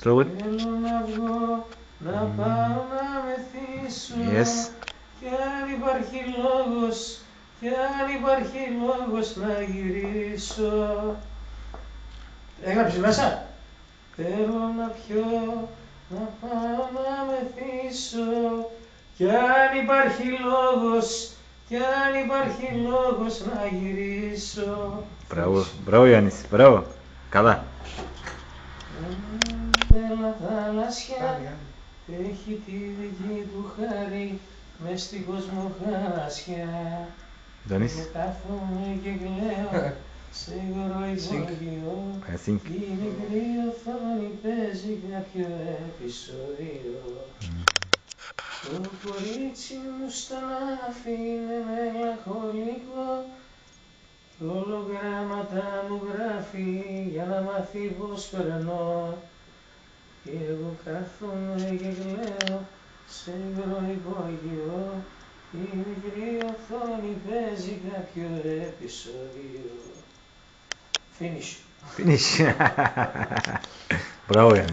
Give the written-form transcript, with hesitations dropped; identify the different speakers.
Speaker 1: Throw it.
Speaker 2: Θέλω να βγω, να πάω να μεθύσω.
Speaker 1: Yes.
Speaker 2: Κι αν υπάρχει λόγος, κι αν υπάρχει λόγος να γυρίσω. Έγραψες μέσα. Θέλω να πιω, να πάω να μεθύσω. Κι αν υπάρχει λόγος, κι αν υπάρχει λόγος να γυρίσω.
Speaker 1: Μπράβο, μπράβο Γιάννης, μπράβο. Καλά.
Speaker 2: Έλα θάλασσια, έχει τη δική του χάρη, μες στην κοσμοχάσια.
Speaker 1: Ντόνις.
Speaker 2: Και κάθομαι και κλαίω, σε υγρό υπόγειο.
Speaker 1: Sync.
Speaker 2: Η μικρή οθόνη παίζει κάποιο επεισόδιο. Το κορίτσι μου στα να'φη είναι μελαγχολικό. Κι ολογράμματα μου γράφει για να μάθει πως περνώ. Και εγώ κάθομαι και κλαίω σε υγρό υπόγειο. Η μικρή οθόνη παίζει κάποιο επεισόδιο. Finish.
Speaker 1: Finish. Μπράβο Γιάννη.